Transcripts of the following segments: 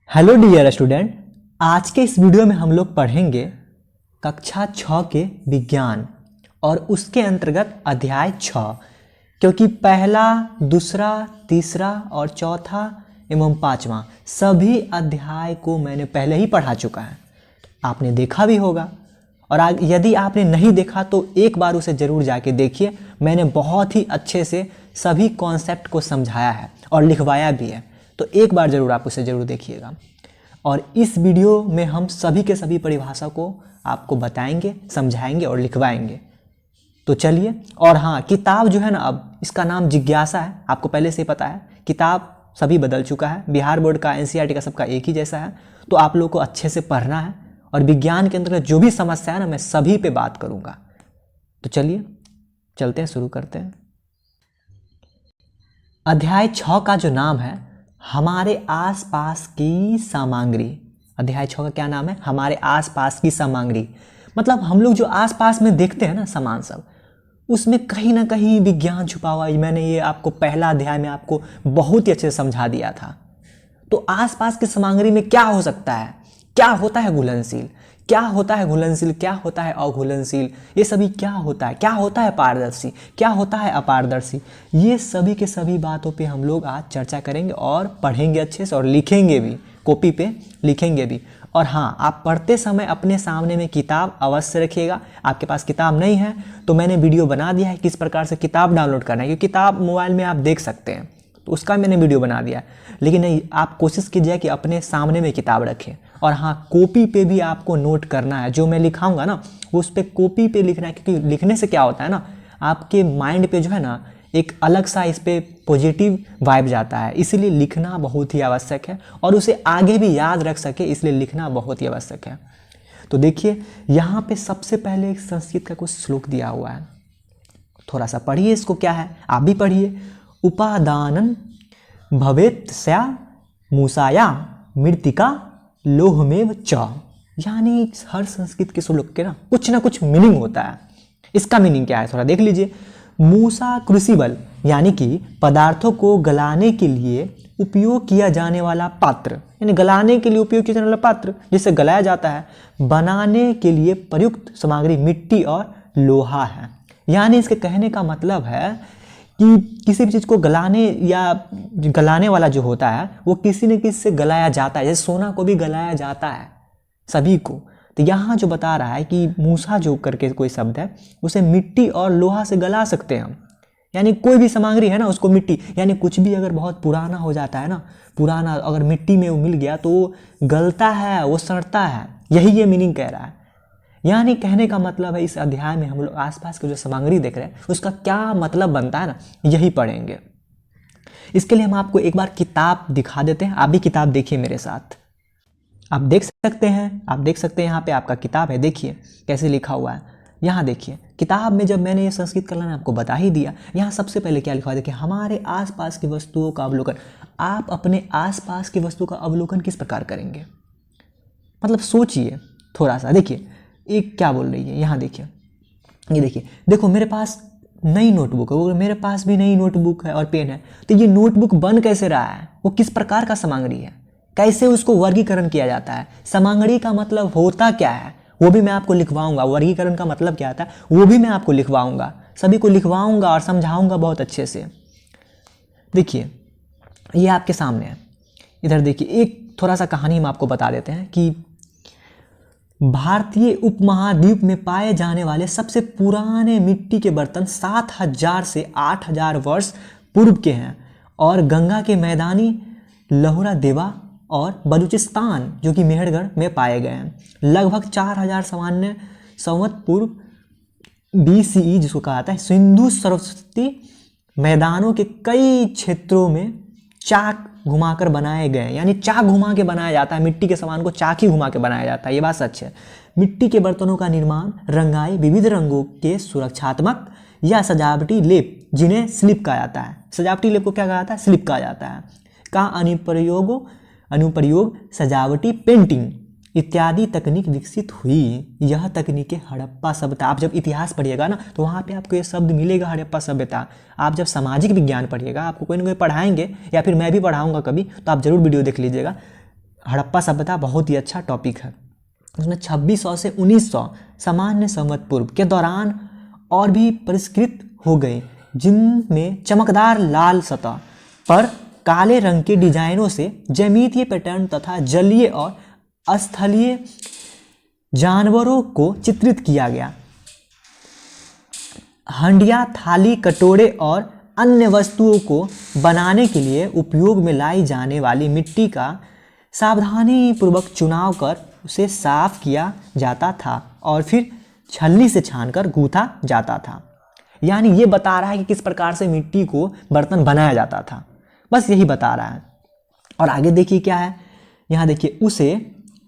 Hello dear student, आज के इस वीडियो में हम लोग पढ़ेंगे कक्षा 6 के विज्ञान और उसके अंतर्गत अध्याय 6। क्योंकि पहला, दूसरा, तीसरा और चौथा एवं पांचवा सभी अध्याय को मैंने पहले ही पढ़ा चुका है, आपने देखा भी होगा। और यदि आपने नहीं देखा तो एक बार उसे ज़रूर जाके देखिए। मैंने बहुत ही अच्छे से सभी कॉन्सेप्ट को समझाया है और लिखवाया भी है, तो एक बार ज़रूर आप उसे ज़रूर देखिएगा। और इस वीडियो में हम सभी के सभी परिभाषा को आपको बताएंगे, समझाएंगे और लिखवाएंगे। तो चलिए। और हाँ, किताब जो है ना, अब इसका नाम जिज्ञासा है, आपको पहले से ही पता है। किताब सभी बदल चुका है, बिहार बोर्ड का, एनसीईआरटी का सबका एक ही जैसा है। तो आप लोग को अच्छे से पढ़ना है और विज्ञान के अंतर्गत जो भी समस्या है ना, मैं सभी पे बात करूँगा। तो चलिए चलते हैं, शुरू करते हैं। अध्याय 6 का जो नाम है हमारे आसपास की सामग्री। अध्याय 6 का क्या नाम है? हमारे आसपास की सामग्री। मतलब हम लोग जो आसपास में देखते हैं ना सामान सब, उसमें कहीं ना कहीं विज्ञान छुपा हुआ है। मैंने ये आपको पहला अध्याय में आपको बहुत ही अच्छे से समझा दिया था। तो आसपास की सामग्री में क्या हो सकता है? क्या होता है घुलनशील, क्या होता है घुलनशील, क्या होता है अघुलनशील, ये सभी क्या होता है? क्या होता है पारदर्शी, क्या होता है अपारदर्शी? ये सभी के सभी बातों पे हम लोग आज चर्चा करेंगे और पढ़ेंगे अच्छे से और लिखेंगे भी, कॉपी पे लिखेंगे भी। और हाँ, आप पढ़ते समय अपने सामने में किताब अवश्य रखिएगा। आपके पास किताब नहीं है तो मैंने वीडियो बना दिया है किस प्रकार से किताब डाउनलोड करना है, क्योंकि किताब मोबाइल में आप देख सकते हैं, तो उसका मैंने वीडियो बना दिया। लेकिन नहीं, आप कोशिश कीजिए कि अपने सामने में किताब रखें। और हाँ, कॉपी पे भी आपको नोट करना है। जो मैं लिखाऊंगा ना, वो उस पर कॉपी पे लिखना है, क्योंकि लिखने से क्या होता है ना, आपके माइंड पे जो है ना एक अलग सा इस पर पॉजिटिव वाइब जाता है। इसलिए लिखना बहुत ही आवश्यक है और उसे आगे भी याद रख सके, इसलिए लिखना बहुत ही आवश्यक है। तो देखिए, यहाँ पे सबसे पहले एक संस्कृत का कुछ श्लोक दिया हुआ है, थोड़ा सा पढ़िए इसको। क्या है, आप भी पढ़िए। उपादानन भवेत् स्या मूसाया मृत्तिका लोहमेव च। यानी हर संस्कृत के श्लोक के ना कुछ मीनिंग होता है। इसका मीनिंग क्या है थोड़ा देख लीजिए। मूसा क्रूसिबल, यानी कि पदार्थों को गलाने के लिए उपयोग किया जाने वाला पात्र, यानी गलाने के लिए उपयोग किया जाने वाला पात्र जिससे गलाया जाता है। बनाने के लिए प्रयुक्त सामग्री मिट्टी और लोहा है। यानी इसके कहने का मतलब है कि किसी भी चीज़ को गलाने या गलाने वाला जो होता है वो किसी न किसी से गलाया जाता है। जैसे सोना को भी गलाया जाता है सभी को। तो यहाँ जो बता रहा है कि मूसा जो करके कोई शब्द है, उसे मिट्टी और लोहा से गला सकते हैं हम। यानी कोई भी सामग्री है ना, उसको मिट्टी, यानी कुछ भी अगर बहुत पुराना हो जाता है ना, पुराना अगर मिट्टी में वो मिल गया तो वो गलता है, वो सड़ता है। यही ये मीनिंग कह रहा है। यानी कहने का मतलब है, इस अध्याय में हम लोग आसपास की जो सामग्री देख रहे हैं उसका क्या मतलब बनता है ना, यही पढ़ेंगे। इसके लिए हम आपको एक बार किताब दिखा देते हैं। आप भी किताब देखिए मेरे साथ। आप देख सकते हैं यहाँ पे आपका किताब है। देखिए कैसे लिखा हुआ है। यहाँ देखिए किताब में, जब मैंने ये संस्कृत कला आपको बता ही दिया, यहाँ सबसे पहले क्या लिखा हुआ है देखिए, हमारे आसपास की वस्तुओं का अवलोकन। आप अपने आसपास की वस्तु का अवलोकन किस प्रकार करेंगे? मतलब सोचिए थोड़ा सा। देखिए एक क्या बोल रही है, यहाँ देखिए, ये देखिए, देखो मेरे पास नई नोटबुक है, वो मेरे पास भी नई नोटबुक है और पेन है। तो ये नोटबुक बन कैसे रहा है? वो किस प्रकार का सामग्री है? कैसे उसको वर्गीकरण किया जाता है? सामग्री का मतलब होता क्या है वो भी मैं आपको लिखवाऊंगा। वर्गीकरण का मतलब क्या आता है वो भी मैं आपको लिखवाऊंगा, सभी को लिखवाऊंगा और समझाऊंगा बहुत अच्छे से। देखिए ये आपके सामने है। इधर देखिए, एक थोड़ा सा कहानी हम आपको बता देते हैं कि भारतीय उपमहाद्वीप में पाए जाने वाले सबसे पुराने मिट्टी के बर्तन 7000 से 8000 वर्ष पूर्व के हैं और गंगा के मैदानी लहुरा देवा और बलूचिस्तान जो कि मेहरगढ़ में पाए गए हैं। लगभग 4000 सामान्य संवत पूर्व BCE, जिसको कहा जाता है, सिंधु सरस्वती मैदानों के कई क्षेत्रों में चाक घुमाकर बनाए गए। यानी चाक घुमा के बनाया जाता है, मिट्टी के सामान को चाक ही घुमा के बनाया जाता है, ये बात सच है। मिट्टी के बर्तनों का निर्माण रंगाई विविध रंगों के सुरक्षात्मक या सजावटी लेप, जिन्हें स्लिप कहा जाता है, सजावटी लेप को क्या कहा जाता है? स्लिप कहा जाता है, का अनुप्रयोग सजावटी पेंटिंग इत्यादि तकनीक विकसित हुई। यह तकनीकें हड़प्पा सभ्यता, आप जब इतिहास पढ़िएगा ना तो वहाँ पे आपको ये शब्द मिलेगा, हड़प्पा सभ्यता। आप जब सामाजिक विज्ञान पढ़िएगा, आपको कोई ना कोई पढ़ाएंगे या फिर मैं भी पढ़ाऊंगा कभी, तो आप जरूर वीडियो देख लीजिएगा। हड़प्पा सभ्यता बहुत ही अच्छा टॉपिक है। उसमें 2600 से 1900 सामान्य संवत पूर्व के दौरान और भी परिष्कृत हो गए, जिनमें चमकदार लाल सतह पर काले रंग के डिजाइनों से ज्यामितीय पैटर्न तथा जलीय और स्थलीय जानवरों को चित्रित किया गया। हंडिया, थाली, कटोरे और अन्य वस्तुओं को बनाने के लिए उपयोग में लाई जाने वाली मिट्टी का सावधानी पूर्वक चुनाव कर उसे साफ किया जाता था और फिर छलनी से छानकर गूंथा जाता था। यानी ये बता रहा है कि किस प्रकार से मिट्टी को बर्तन बनाया जाता था, बस यही बता रहा है। और आगे देखिए क्या है, यहाँ देखिए, उसे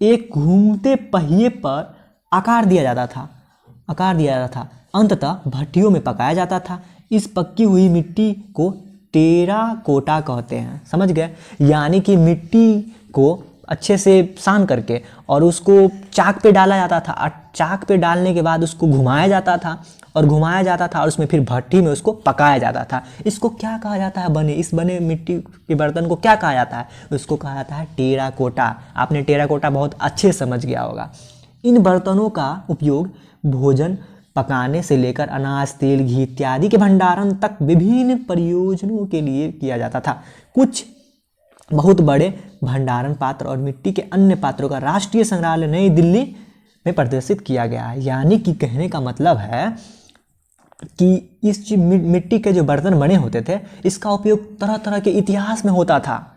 एक घूमते पहिए पर आकार दिया जाता था, अंततः भट्टियों में पकाया जाता था। इस पक्की हुई मिट्टी को टेराकोटा कहते हैं, समझ गए? यानी कि मिट्टी को अच्छे से सान करके और उसको चाक पे डाला जाता था, और चाक पे डालने के बाद उसको घुमाया जाता था और उसमें फिर भट्टी में उसको पकाया जाता था। इसको क्या कहा जाता है? इस बने मिट्टी के बर्तन को क्या कहा जाता है? उसको कहा जाता है टेराकोटा। आपने टेराकोटा बहुत अच्छे समझ गया होगा। इन बर्तनों का उपयोग भोजन पकाने से लेकर अनाज, तेल, घी इत्यादि के भंडारण तक विभिन्न प्रयोजनों के लिए किया जाता था। कुछ बहुत बड़े भंडारण पात्र और मिट्टी के अन्य पात्रों का राष्ट्रीय संग्रहालय नई दिल्ली में प्रदर्शित किया गया है। यानी कि कहने का मतलब है कि इस मिट्टी के जो बर्तन बने होते थे, इसका उपयोग तरह तरह के इतिहास में होता था।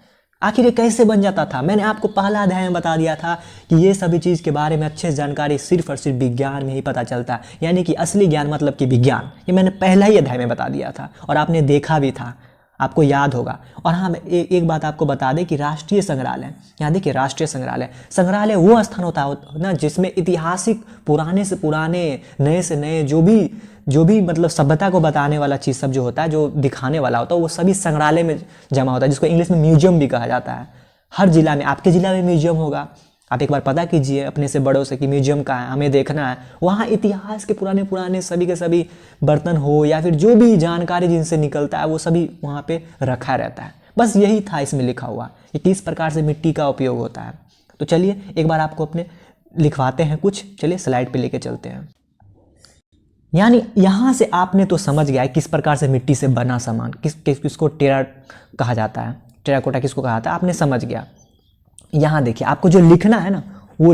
आखिर ये कैसे बन जाता था? मैंने आपको पहला अध्याय में बता दिया था कि ये सभी चीज़ के बारे में अच्छे से जानकारी सिर्फ और सिर्फ विज्ञान में ही पता चलता है, यानी कि असली ज्ञान मतलब कि विज्ञान। ये मैंने पहला ही अध्याय में बता दिया था और आपने देखा भी था, आपको याद होगा। और हाँ, एक बात आपको बता दें कि राष्ट्रीय संग्रहालय, यहाँ देखिए, राष्ट्रीय संग्रहालय वो स्थान होता है ना जिसमें ऐतिहासिक पुराने से पुराने, नए से नए जो भी मतलब सभ्यता को बताने वाला चीज़ सब जो होता है, जो दिखाने वाला होता है, वो सभी संग्रहालय में जमा होता है, जिसको इंग्लिश में म्यूजियम भी कहा जाता है। हर जिला में, आपके जिला में म्यूजियम होगा, आप एक बार पता कीजिए अपने से बड़ों से कि म्यूजियम कहाँ है, हमें देखना है। वहाँ इतिहास के पुराने सभी के सभी बर्तन हो या फिर जो भी जानकारी जिनसे निकलता है वो सभी वहाँ पे रखा रहता है। बस यही था इसमें लिखा हुआ कि किस प्रकार से मिट्टी का उपयोग होता है। तो चलिए एक बार आपको अपने लिखवाते हैं कुछ, चलिए स्लाइड पे लेके चलते हैं। यानी यहाँ से आपने तो समझ गया है किस प्रकार से मिट्टी से बना सामान, किसको टेरा कहा जाता है, टेराकोटा किसको कहा जाता है, आपने समझ गया। यहाँ देखिए, आपको जो लिखना है ना, वो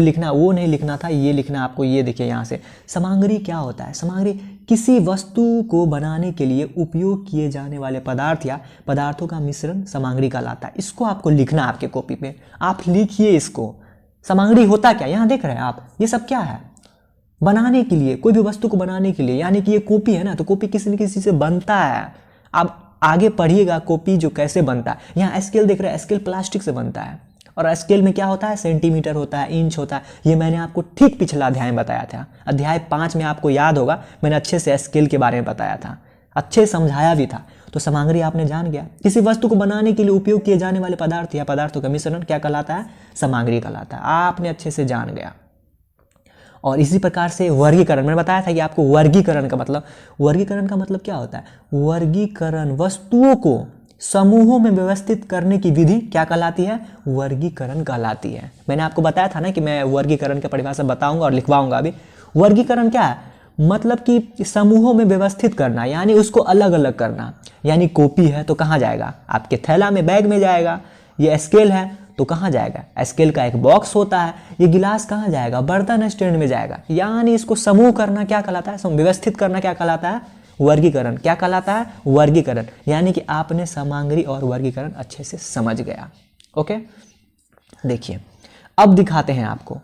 नहीं लिखना था, ये लिखना आपको। ये देखिए यहाँ से, सामग्री क्या होता है? सामग्री किसी वस्तु को बनाने के लिए उपयोग किए जाने वाले पदार्थ या पदार्थों का मिश्रण सामग्री कहलाता है। इसको आपको लिखना है आपके कॉपी पे, आप लिखिए इसको। सामग्री होता क्या, यहाँ देख रहे हैं आप, ये सब क्या है? बनाने के लिए, कोई भी वस्तु को बनाने के लिए, यानी कि ये कॉपी है ना, तो कॉपी किसी न किसी से बनता है। आप आगे पढ़िएगा कॉपी जो कैसे बनता है। यहाँ स्केल देख रहे हैं, स्केल प्लास्टिक से बनता है, और स्केल में क्या होता है? सेंटीमीटर होता है, इंच होता है। ये मैंने आपको ठीक पिछला अध्याय में बताया था, अध्याय 5 में आपको याद होगा, मैंने अच्छे से स्केल के बारे में बताया था, अच्छे समझाया भी था। तो सामग्री आपने जान गया। किसी वस्तु को बनाने के लिए उपयोग किए जाने वाले पदार्थ या पदार्थों का मिश्रण क्या कहलाता है? सामग्री कहलाता है। आपने अच्छे से जान गया। और इसी प्रकार से वर्गीकरण, मैंने बताया था कि आपको वर्गीकरण का मतलब क्या होता है? वर्गीकरण, वस्तुओं को समूहों में व्यवस्थित करने की विधि क्या कहलाती है? वर्गीकरण कहलाती है। मैंने आपको बताया था ना कि मैं वर्गीकरण की परिभाषा बताऊंगा और लिखवाऊंगा अभी। वर्गीकरण क्या है? मतलब कि समूहों में व्यवस्थित करना, यानी उसको अलग अलग करना। यानी कॉपी है तो कहाँ जाएगा? आपके थैला में, बैग में जाएगा। ये स्केल है तो कहाँ जाएगा? स्केल का एक बॉक्स होता है। ये गिलास कहाँ जाएगा? बर्तन स्टैंड में जाएगा। यानी इसको समूह करना क्या कहलाता है? व्यवस्थित करना क्या कहलाता है? वर्गीकरण। क्या कहलाता है? वर्गीकरण। यानी कि आपने सामग्री और वर्गीकरण अच्छे से समझ गया। ओके, देखिए अब दिखाते हैं आपको,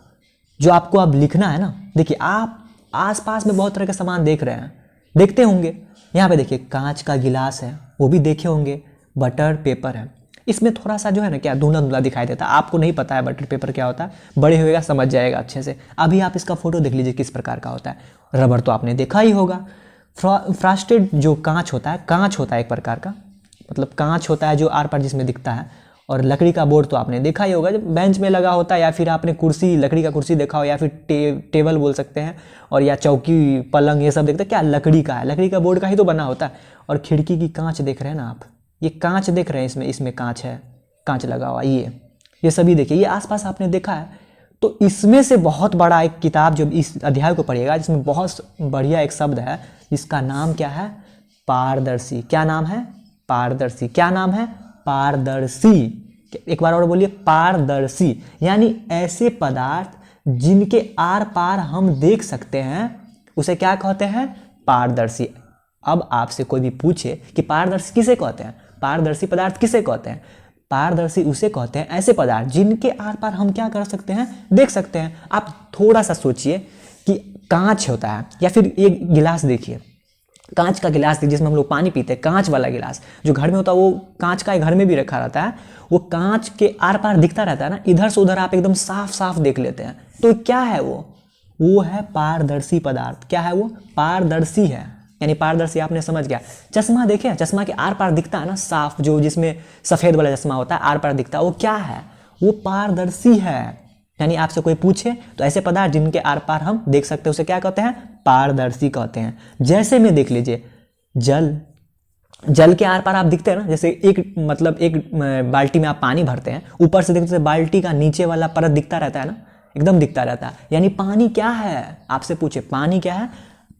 जो आपको अब लिखना है ना। देखिए, आप आसपास में बहुत तरह के सामान देख रहे हैं, देखते होंगे। यहाँ पे देखिए, कांच का गिलास है, वो भी देखे होंगे। बटर पेपर है, इसमें थोड़ा सा जो है ना क्या धुंधला धुंधला दिखाई देता है। आपको नहीं पता है बटर पेपर क्या होता है, बड़े होएगा समझ जाएगा अच्छे से। अभी आप इसका फोटो देख लीजिए किस प्रकार का होता है। रबर तो आपने देखा ही होगा। फ्रॉस्टेड जो कांच होता है एक प्रकार का, मतलब कांच होता है जो आर पार जिसमें दिखता है। और लकड़ी का बोर्ड तो आपने देखा ही होगा, जब बेंच में लगा होता है, या फिर आपने कुर्सी, लकड़ी का कुर्सी देखा हो, या फिर टेबल बोल सकते हैं, और या चौकी, पलंग, ये सब देखते हैं क्या? लकड़ी का है, लकड़ी का बोर्ड का ही तो बना होता है। और खिड़की की कांच देख रहे हैं ना आप, ये कांच देख रहे हैं, इसमें कांच है, कांच लगा हुआ। ये ये सभी देखिए, ये आसपास आपने देखा है। तो इसमें से बहुत बड़ा एक किताब जो इस अध्याय को पढ़िएगा, जिसमें बहुत बढ़िया एक शब्द है जिसका नाम क्या है, पारदर्शी। क्या नाम है, पारदर्शी। क्या नाम है, पारदर्शी। एक बार और बोलिए, पारदर्शी। यानी ऐसे पदार्थ जिनके आर पार हम देख सकते हैं उसे क्या कहते हैं, पारदर्शी। अब आपसे कोई भी पूछे कि पारदर्शी किसे कहते हैं, पारदर्शी पदार्थ किसे कहते हैं, पारदर्शी उसे कहते हैं ऐसे पदार्थ जिनके आर पार हम क्या कर सकते हैं, देख सकते हैं। आप थोड़ा सा सोचिए कि कांच होता है, या फिर एक गिलास देखिए, कांच का गिलास जिसमें हम लोग पानी पीते हैं, कांच वाला गिलास जो घर में होता है, वो कांच का घर में भी रखा रहता है, वो कांच के आर पार दिखता रहता है ना, इधर से उधर आप एकदम साफ साफ देख लेते हैं। तो क्या है वो है पारदर्शी पदार्थ। क्या है वो, पारदर्शी है। यानी पारदर्शी आपने समझ गया। चश्मा देखिए, चश्मा के आर पार दिखता है ना साफ, जो जिसमें सफेद वाला चश्मा होता है आर पार दिखता है, वो क्या है, वो पारदर्शी है। यानी आपसे कोई पूछे तो ऐसे पदार्थ जिनके आर पार हम देख सकते हैं उसे क्या कहते हैं, पारदर्शी कहते हैं। जैसे में देख लीजिए, जल के आर पार आप दिखते हैं ना, जैसे एक बाल्टी में आप पानी भरते हैं, ऊपर से देखते हैं बाल्टी का नीचे वाला परत दिखता रहता है ना, एकदम दिखता रहता है। यानी पानी क्या है, आपसे पूछे पानी क्या है,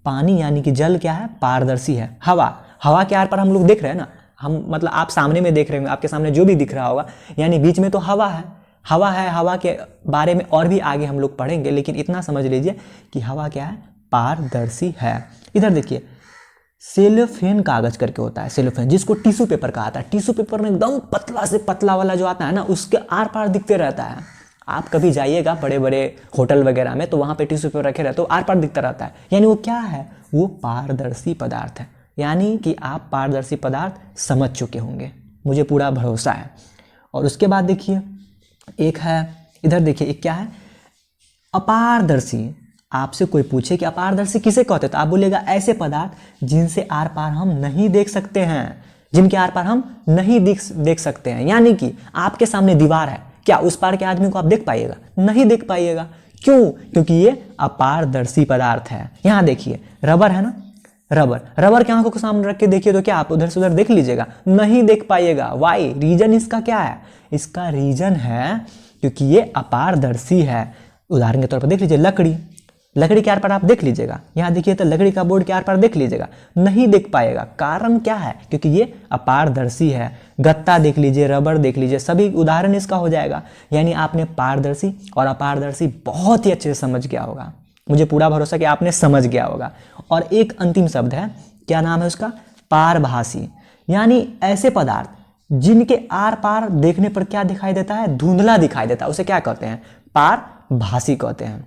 पानी यानी कि जल क्या है, पारदर्शी है। हवा के आर पार हम लोग देख रहे हैं ना, हम मतलब आप सामने में देख रहे होंगे, आपके सामने जो भी दिख रहा होगा, यानी बीच में तो हवा है। हवा के बारे में और भी आगे हम लोग पढ़ेंगे, लेकिन इतना समझ लीजिए कि हवा क्या है, पारदर्शी है। इधर देखिए, सेलोफेन कागज करके होता है, सेलोफेन जिसको टिश्यू पेपर कहा जाता है। टिश्यू पेपर में एकदम पतला से पतला वाला जो आता है ना, उसके आर पार दिखते रहता है। आप कभी जाइएगा बड़े बड़े होटल वगैरह में, तो वहाँ पे टिश्यू पेपर रखे रहते, तो आर पार दिखता रहता है। यानी वो क्या है, वो पारदर्शी पदार्थ है। यानी कि आप पारदर्शी पदार्थ समझ चुके होंगे, मुझे पूरा भरोसा है। और उसके बाद देखिए, एक है, इधर देखिए, एक क्या है, अपारदर्शी। आपसे कोई पूछे कि अपारदर्शी किसे कहते हैं, तो आप बोलेगा ऐसे पदार्थ जिनसे आर पार हम नहीं देख सकते हैं, जिनके आर पार हम नहीं देख सकते हैं। यानी कि आपके सामने दीवार है, क्या उस पार के आदमी को आप देख पाइएगा, नहीं देख पाइएगा। क्यों, क्योंकि ये अपारदर्शी पदार्थ है। यहाँ देखिए, रबर है ना, रबर के आंखों को सामने रख के देखिए तो क्या आप उधर से उधर देख लीजिएगा, नहीं देख पाइएगा। वाई, रीजन इसका क्या है, इसका रीजन है क्योंकि ये अपारदर्शी है। उदाहरण के तौर पर देख लीजिए, लकड़ी के आर पार आप देख लीजिएगा, यहाँ देखिए तो लकड़ी का बोर्ड के आर पार देख लीजिएगा, नहीं देख पाएगा। कारण क्या है, क्योंकि ये अपारदर्शी है। गत्ता देख लीजिए, रबर देख लीजिए, सभी उदाहरण इसका हो जाएगा। यानी आपने पारदर्शी और अपारदर्शी बहुत ही अच्छे से समझ गया होगा, मुझे पूरा भरोसा कि आपने समझ गया होगा। और एक अंतिम शब्द है, क्या नाम है उसका, पारभासी। यानी ऐसे पदार्थ जिनके आर पार देखने पर क्या दिखाई देता है, धुंधला दिखाई देता है, उसे क्या कहते हैं, पारभासी कहते हैं।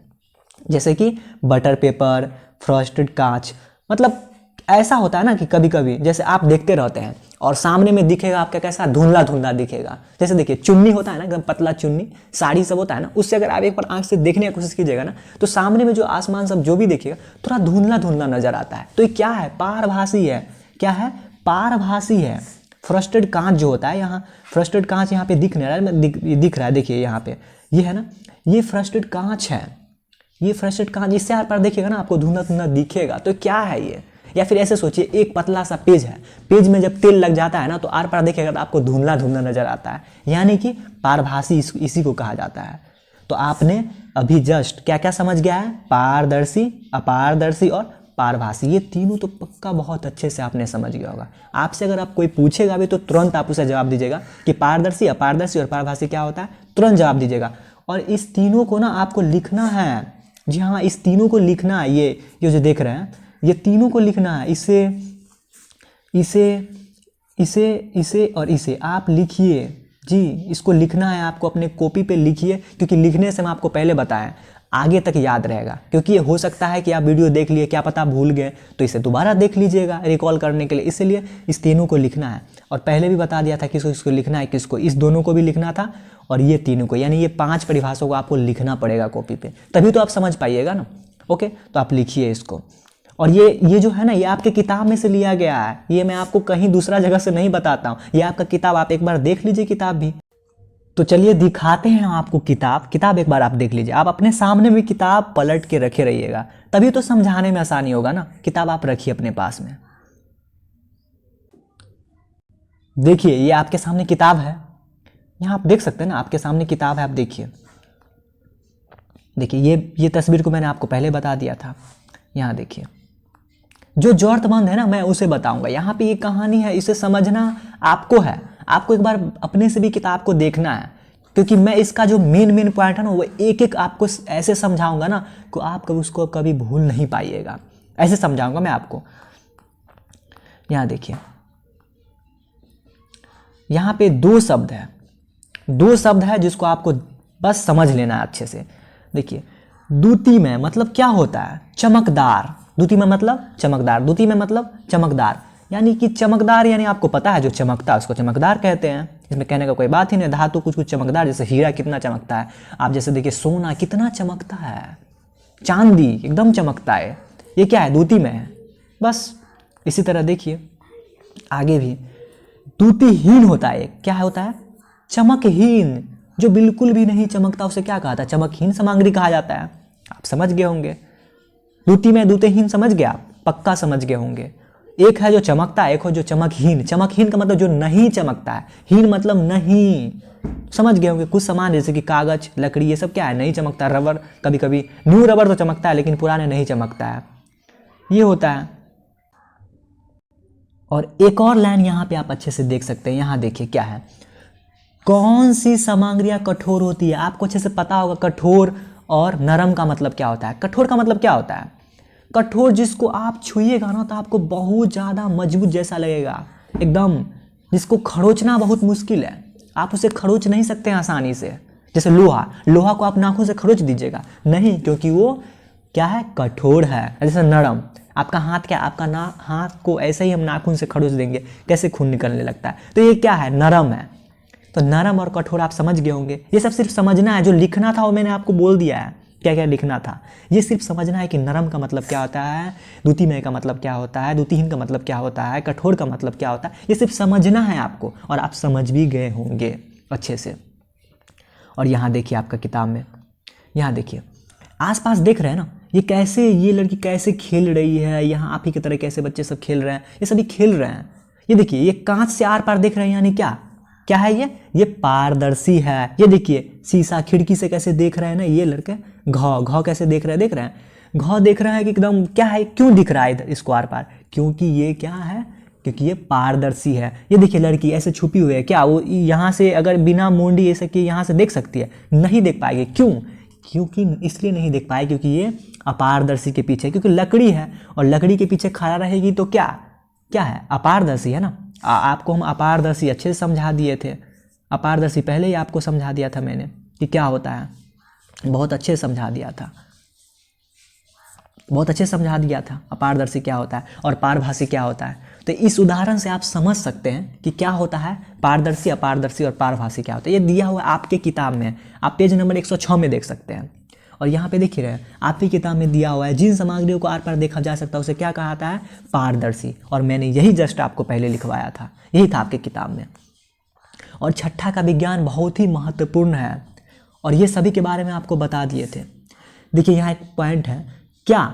जैसे कि बटर पेपर, फ्रॉस्टेड कांच। मतलब ऐसा होता है ना कि कभी कभी जैसे आप देखते रहते हैं और सामने में दिखेगा आपका कैसा, धुंधला धुंधला दिखेगा। जैसे देखिए, चुन्नी होता है ना, एकदम पतला चुन्नी, साड़ी सब होता है ना, उससे अगर आप एक बार आंख से देखने की कोशिश कीजिएगा ना, तो सामने में जो आसमान सब जो भी देखिएगा थोड़ा धुंधला धुंधला नजर आता है। तो ये क्या है, पारभासी है। क्या है, पारभासी है। फ्रॉस्टेड कांच जो होता है, यहाँ फ्रॉस्टेड कांच यहाँ पे दिख रहा है, देखिए यहाँ पे, ये है ना, ये फ्रॉस्टेड कांच है, ये फ्रॉस्टेड कांच, इससे आर पार देखिएगा ना आपको धुंधला धुंधला दिखेगा। तो क्या है ये, या फिर ऐसे सोचिए, एक पतला सा पेज है, पेज में जब तेल लग जाता है ना, तो आर पार देखिएगा तो आपको धुंधला धुंधला नजर आता है। यानी कि पारभासी इसी को कहा जाता है। तो आपने अभी जस्ट क्या क्या समझ गया है, पारदर्शी, अपारदर्शी और पारभासी, ये तीनों तो पक्का बहुत अच्छे से आपने समझ गया होगा। आपसे अगर आप कोई पूछेगा भी तो तुरंत आप उसे जवाब दीजिएगा कि पारदर्शी, अपारदर्शी और पारभासी क्या होता है, तुरंत जवाब दीजिएगा। और इस तीनों को ना आपको लिखना है, जी हाँ, इस तीनों को लिखना है। ये जो देख रहे हैं, ये तीनों को लिखना है। इसे और इसे आप लिखिए जी, इसको लिखना है आपको, अपने कॉपी पे लिखिए, क्योंकि लिखने से हम आपको पहले बताएं आगे तक याद रहेगा। क्योंकि ये हो सकता है कि आप वीडियो देख लिए, क्या पता भूल गए, तो इसे दोबारा देख लीजिएगा रिकॉल करने के लिए। इसलिए इस तीनों को लिखना है। और पहले भी बता दिया था किसको इसको लिखना है, किसको, इस दोनों को भी लिखना था और ये तीनों को, यानी ये 5 परिभाषाओं को आपको लिखना पड़ेगा कॉपी पे, तभी तो आप समझ पाइएगा ना। ओके, तो आप लिखिए इसको। और ये जो है ना, ये आपके किताब में से लिया गया है, ये मैं आपको कहीं दूसरा जगह से नहीं बताता हूँ, ये आपका किताब, आप एक बार देख लीजिए किताब भी। तो चलिए दिखाते हैं आपको किताब एक बार आप देख लीजिए। आप अपने सामने में किताब पलट के रखे रहिएगा, तभी तो समझाने में आसानी होगा ना। किताब आप रखिए अपने पास में। देखिए, ये आपके सामने किताब है, यहाँ आप देख सकते हैं ना, आपके सामने किताब है, आप देखिए। देखिए ये तस्वीर को मैंने आपको पहले बता दिया था। यहाँ देखिए, जो जरूरतमंद है ना मैं उसे बताऊंगा। यहाँ पे ये कहानी है, इसे समझना आपको है। आपको एक बार अपने से भी किताब को देखना है, क्योंकि मैं इसका जो मेन पॉइंट है ना वो एक एक आपको ऐसे समझाऊंगा ना कि आप कभी उसको कभी भूल नहीं पाइएगा। ऐसे समझाऊंगा मैं आपको। यहाँ देखिए, यहाँ पे दो शब्द है जिसको आपको बस समझ लेना है अच्छे से। देखिए, द्युति में मतलब क्या होता है? चमकदार। द्युति में मतलब चमकदार, द्युति में मतलब चमकदार, यानी कि चमकदार, यानी आपको पता है जो चमकता है उसको चमकदार कहते हैं। इसमें कहने का कोई बात ही नहीं। धातु कुछ चमकदार, जैसे हीरा कितना चमकता है, आप जैसे देखिए सोना कितना चमकता है, चांदी एकदम चमकता है, ये क्या है? द्युति में है। बस इसी तरह देखिए आगे भी, द्युतिहीन होता है। क्या होता है? चमकहीन। जो बिल्कुल भी नहीं चमकता उसे क्या कहा था? चमकहीन सामग्री कहा जाता है। आप समझ गए होंगे। द्युति में द्युतिहीन समझ गए आप, पक्का समझ गए होंगे। एक है जो चमकता है, एक हो जो चमकहीन। चमकहीन का मतलब जो नहीं चमकता है, हीन मतलब नहीं। समझ गए होंगे। कुछ सामान जैसे कि कागज, लकड़ी, ये सब क्या है? नहीं चमकता। रबर, कभी कभी न्यू रबर तो चमकता है लेकिन पुराने नहीं चमकता है, ये होता है। और एक और लाइन यहाँ पे आप अच्छे से देख सकते हैं। यहाँ देखिए क्या है, कौन सी सामग्रियाँ कठोर होती है? आपको अच्छे से पता होगा कठोर और नरम का मतलब क्या होता है। कठोर का मतलब क्या होता है? कठोर जिसको आप छुइएगा ना तो आपको बहुत ज़्यादा मजबूत जैसा लगेगा, एकदम, जिसको खरोचना बहुत मुश्किल है। आप उसे खरोच नहीं सकते आसानी से। जैसे लोहा को आप नाखून से खरोच दीजिएगा नहीं, क्योंकि वो क्या है? कठोर है। जैसे नरम, आपका हाथ क्या? आपका हाथ को ऐसे ही हम नाखून से खरोच देंगे, कैसे खून निकलने लगता है। तो ये क्या है? नरम है। तो नरम और कठोर आप समझ गए होंगे। ये सब सिर्फ समझना है, जो लिखना था वो मैंने आपको बोल दिया है क्या क्या लिखना था। ये सिर्फ समझना है कि नरम का मतलब क्या होता है, द्युतिमय का मतलब क्या होता है, द्युतिहीन का मतलब क्या होता है, कठोर का मतलब क्या होता है। ये सिर्फ समझना है आपको, और आप समझ भी गए होंगे अच्छे से। और यहाँ देखिए आपका किताब में, यहाँ देखिए आसपास देख रहे हैं ना, ये कैसे, ये लड़की कैसे खेल रही है। यहाँ आप ही की तरह कैसे बच्चे सब खेल रहे हैं, ये सभी खेल रहे हैं। ये देखिए, ये कांच से आर पार देख रहे हैं, यानी क्या क्या है? ये पारदर्शी है। ये देखिए शीशा, खिड़की से कैसे देख रहे हैं ना ये लड़के। घाव कैसे देख रहे हैं? देख रहे हैं घाव देख रहे हैं कि एकदम क्या है, क्यों दिख रहा है इधर इसको आर पार? क्योंकि ये क्या है? क्योंकि ये पारदर्शी है। ये देखिए लड़की ऐसे छुपी हुई है, क्या वो यहाँ से अगर बिना मुंडी ऐसे किए यहाँ से देख सकती है? नहीं देख पाएगी। क्यों? क्योंकि इसलिए नहीं देख पाएगी क्योंकि ये अपारदर्शी के पीछे, क्योंकि लकड़ी है और लकड़ी के पीछे खड़ा रहेगी तो क्या क्या है? अपारदर्शी है ना। आपको हम अपारदर्शी अच्छे से समझा दिए थे। अपारदर्शी पहले ही आपको समझा दिया था मैंने कि क्या होता है, बहुत अच्छे से समझा दिया था, बहुत अच्छे से समझा दिया था अपारदर्शी क्या होता है और पारभासी क्या होता है। तो इस उदाहरण से आप समझ सकते हैं कि क्या होता है पारदर्शी, अपारदर्शी और पारभासी क्या होता है। ये दिया हुआ आपके किताब में, आप पेज नंबर 106 में देख सकते हैं। और यहाँ पे देखिए रहे, आपकी किताब में दिया हुआ है जिन सामग्रियों को आर पार देखा जा सकता है उसे क्या कहा जाता है? पारदर्शी। और मैंने यही जस्ट आपको पहले लिखवाया था, यही था आपके किताब में। और छठा का विज्ञान बहुत ही महत्वपूर्ण है और ये सभी के बारे में आपको बता दिए थे। देखिए यहाँ एक पॉइंट है, क्या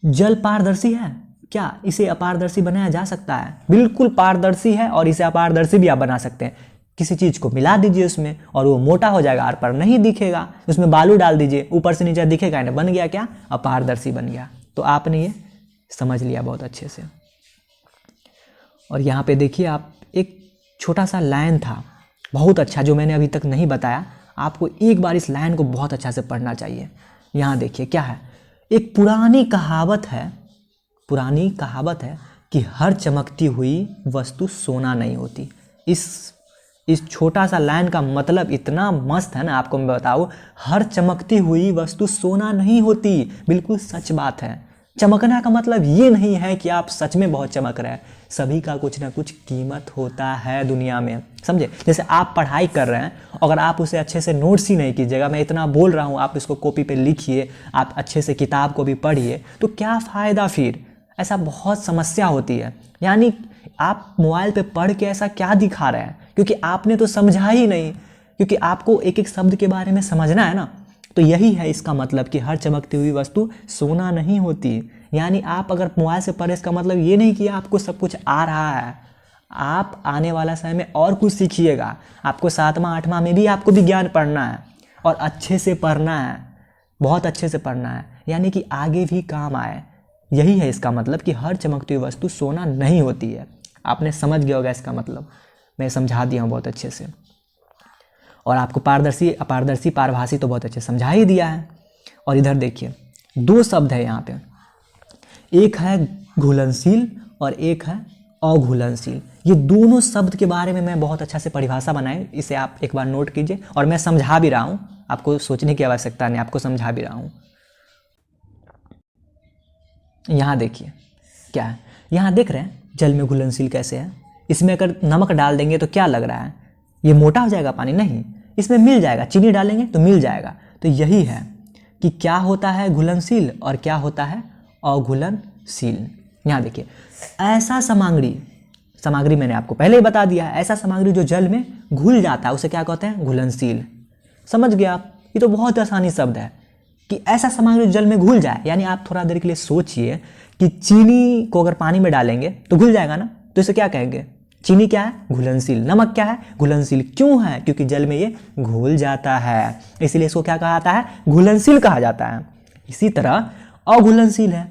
जल पारदर्शी है? क्या इसे अपारदर्शी बनाया जा सकता है? बिल्कुल पारदर्शी है और इसे अपारदर्शी भी आप बना सकते हैं। किसी चीज़ को मिला दीजिए उसमें और वो मोटा हो जाएगा, आर पार नहीं दिखेगा। उसमें बालू डाल दीजिए, ऊपर से नीचे दिखेगा ना, बन गया क्या? अपारदर्शी बन गया। तो आपने ये समझ लिया बहुत अच्छे से। और यहाँ पे देखिए आप, एक छोटा सा लाइन था बहुत अच्छा जो मैंने अभी तक नहीं बताया, आपको एक बार इस लाइन को बहुत अच्छा से पढ़ना चाहिए। यहाँ देखिए क्या है, एक पुरानी कहावत है कि हर चमकती हुई वस्तु सोना नहीं होती। इस छोटा सा लाइन का मतलब इतना मस्त है ना, आपको मैं बताऊँ, हर चमकती हुई वस्तु सोना नहीं होती। बिल्कुल सच बात है। चमकना का मतलब ये नहीं है कि आप सच में बहुत चमक रहे हैं, सभी का कुछ ना कुछ कीमत होता है दुनिया में, समझे। जैसे आप पढ़ाई कर रहे हैं, अगर आप उसे अच्छे से नोट्स ही नहीं कीजिएगा, मैं इतना बोल रहा हूँ, आप इसको कॉपी पे लिखिए, आप अच्छे से किताब को भी पढ़िए, तो क्या फ़ायदा फिर? ऐसा बहुत समस्या होती है। यानी आप मोबाइल पे पढ़ के ऐसा क्या दिखा रहे हैं, क्योंकि आपने तो समझा ही नहीं, क्योंकि आपको एक एक शब्द के बारे में समझना है ना। तो यही है इसका मतलब कि हर चमकती हुई वस्तु सोना नहीं होती। यानी आप अगर मोबाइल से पढ़े, इसका मतलब ये नहीं कि आपको सब कुछ आ रहा है, आप आने वाला समय में और कुछ सीखिएगा। आपको 7वां 8वां में भी आपको विज्ञान पढ़ना है और अच्छे से पढ़ना है, बहुत अच्छे से पढ़ना है, यानी कि आगे भी काम आए। यही है इसका मतलब कि हर चमकती हुई वस्तु सोना नहीं होती है। आपने समझ गया होगा इसका मतलब, मैं समझा दिया हूँ बहुत अच्छे से। और आपको पारदर्शी अपारदर्शी पारभासी तो बहुत अच्छे समझा ही दिया है। और इधर देखिए 2 शब्द है यहाँ पे, एक है घुलनशील और एक है अघुलनशील। ये दोनों शब्द के बारे में मैं बहुत अच्छा से परिभाषा बनाई, इसे आप एक बार नोट कीजिए। और मैं समझा भी रहा हूँ, आपको सोचने की आवश्यकता नहीं, आपको समझा भी रहा हूँ। यहाँ देखिए क्या है, यहाँ देख रहे हैं जल में घुलनशील कैसे है। इसमें अगर नमक डाल देंगे तो क्या लग रहा है, ये मोटा हो जाएगा पानी? नहीं, इसमें मिल जाएगा। चीनी डालेंगे तो मिल जाएगा। तो यही है कि क्या होता है घुलनशील और क्या होता है अघुलनशील। यहाँ देखिए, ऐसा सामग्री मैंने आपको पहले ही बता दिया है, ऐसा सामग्री जो जल में घुल जाता है उसे क्या कहते हैं? घुलनशील। समझ गए आप? ये तो बहुत आसानी शब्द है कि ऐसा सामग्री जल में घुल जाए। यानी आप थोड़ा देर के लिए सोचिए कि चीनी को अगर पानी में डालेंगे तो घुल जाएगा ना, तो इसे क्या कहेंगे? चीनी क्या है? घुलनशील। नमक क्या है? घुलनशील। क्यों है? क्योंकि जल में ये घुल जाता है, इसलिए इसको क्या कहा जाता है? घुलनशील कहा जाता है। इसी तरह अघुलनशील है।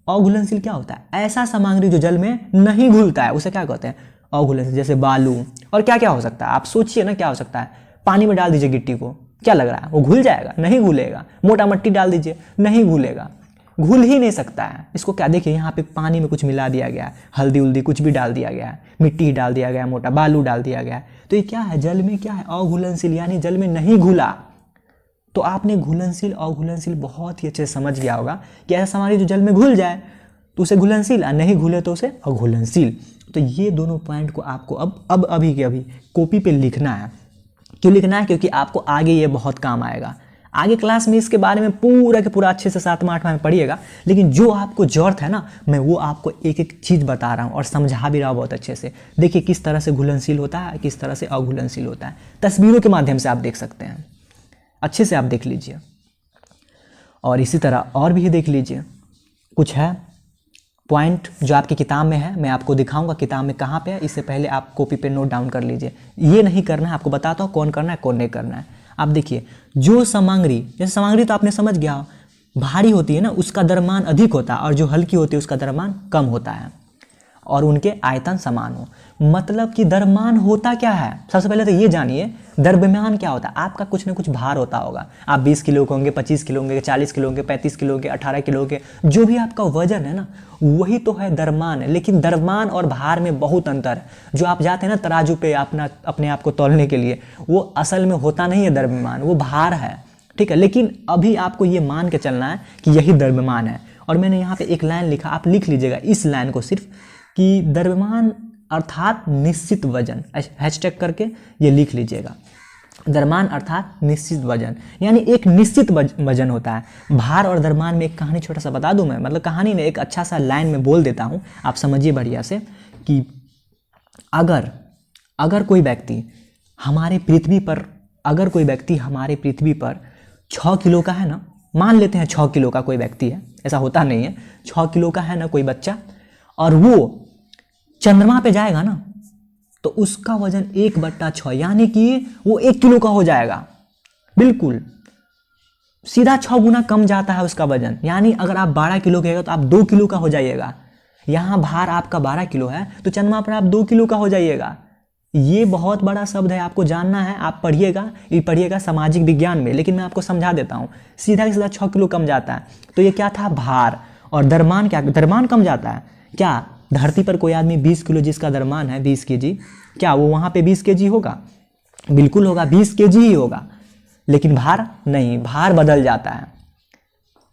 अघुलनशील क्या होता है? ऐसा सामग्री जो जल में नहीं घुलता है उसे क्या कहते हैं? अघुलनशील। जैसे बालू। और क्या क्या हो सकता है? आप सोचिए ना क्या हो सकता है। पानी में डाल दीजिए गिट्टी को, क्या लग रहा है? वो घुल जाएगा? नहीं घुलेगा। मोटा मट्टी डाल दीजिए, नहीं घुलेगा, घुल ही नहीं सकता है। इसको क्या, देखिए यहाँ पे पानी में कुछ मिला दिया गया है, हल्दी उल्दी कुछ भी डाल दिया गया है, मिट्टी डाल दिया गया है, मोटा बालू डाल दिया गया है, तो ये क्या है? जल में क्या है? अघुलनशील, यानी जल में नहीं घुला। तो आपने घुलनशील अघुलनशील बहुत ही अच्छे से समझ गया होगा कि ऐसा सामग्री जो जल में घुल जाए तो उसे घुलनशील, और नहीं घुले तो उसे अघुलनशील। तो ये दोनों पॉइंट को आपको अब अभी के अभी कॉपी पे लिखना है। क्यों लिखना है? क्योंकि आपको आगे ये बहुत काम आएगा। आगे क्लास में इसके बारे में पूरा के पूरा अच्छे से 7वां 8वां में पढ़िएगा, लेकिन जो आपको जरूरत है ना, मैं वो आपको एक एक चीज़ बता रहा हूँ और समझा भी रहा हूँ बहुत अच्छे से। देखिए किस तरह से घुलनशील होता है, किस तरह से अघुलनशील होता है। तस्वीरों के माध्यम से आप देख सकते हैं, अच्छे से आप देख लीजिए। और इसी तरह और भी देख लीजिए, कुछ है पॉइंट जो आपकी किताब में है, मैं आपको दिखाऊंगा किताब में कहाँ पे है। इससे पहले आप कॉपी पे नोट डाउन कर लीजिए। ये नहीं करना है, आपको बताता हूँ कौन करना है कौन नहीं करना है। आप देखिए, जो सामग्री, जैसे सामग्री तो आपने समझ गया, भारी होती है ना उसका द्रव्यमान अधिक होता है, और जो हल्की होती है उसका द्रव्यमान कम होता है, और उनके आयतन समान हो। मतलब कि द्रव्यमान होता क्या है? सबसे पहले तो ये जानिए द्रव्यमान क्या होता है। आपका कुछ ना कुछ भार होता होगा, आप 20 किलो के होंगे, 25 किलो होंगे, 40 किलो होंगे, 35 किलो के, 18 किलो के, जो भी आपका वजन है ना वही तो है द्रव्यमान। लेकिन द्रव्यमान और भार में बहुत अंतर है। जो आप जाते हैं ना तराजू पे अपने आप को तौलने के लिए, वो असल में होता नहीं है द्रव्यमान, वो भार है, ठीक है। लेकिन अभी आपको ये मान के चलना है कि यही द्रव्यमान है। और मैंने यहाँ पे एक लाइन लिखा, आप लिख लीजिएगा इस लाइन को सिर्फ, कि द्रव्यमान अर्थात निश्चित वजन, हैशटैग करके ये लिख लीजिएगा। द्रव्यमान अर्थात निश्चित वजन, यानी एक निश्चित वजन होता है। भार और द्रव्यमान में एक कहानी छोटा सा बता दूं मैं, मतलब कहानी ने एक अच्छा सा लाइन में बोल देता हूं, आप समझिए बढ़िया से, कि अगर कोई व्यक्ति हमारे पृथ्वी पर 6 किलो का है ना, मान लेते हैं 6 किलो का कोई व्यक्ति है, ऐसा होता नहीं है, 6 किलो का है ना कोई बच्चा, और वो चंद्रमा पे जाएगा ना तो उसका वजन 1/6, यानी कि वो 1 किलो का हो जाएगा। बिल्कुल सीधा 6 गुना कम जाता है उसका वजन। यानी अगर आप 12 किलो के हो तो आप 2 किलो का हो जाइएगा। यहाँ भार आपका 12 किलो है तो चंद्रमा पर आप 2 किलो का हो जाइएगा। ये बहुत बड़ा शब्द है, आपको जानना है, आप पढ़िएगा सामाजिक विज्ञान में, लेकिन मैं आपको समझा देता हूँ। सीधा 6 किलो कम जाता है। तो ये क्या था? भार। और द्रव्यमान क्या? द्रव्यमान कम जाता है। क्या धरती पर कोई आदमी 20 किलो जिसका द्रव्यमान है 20 केजी, क्या वो वहाँ पे 20 केजी होगा? बिल्कुल होगा, 20 केजी ही होगा। लेकिन भार नहीं, भार बदल जाता है।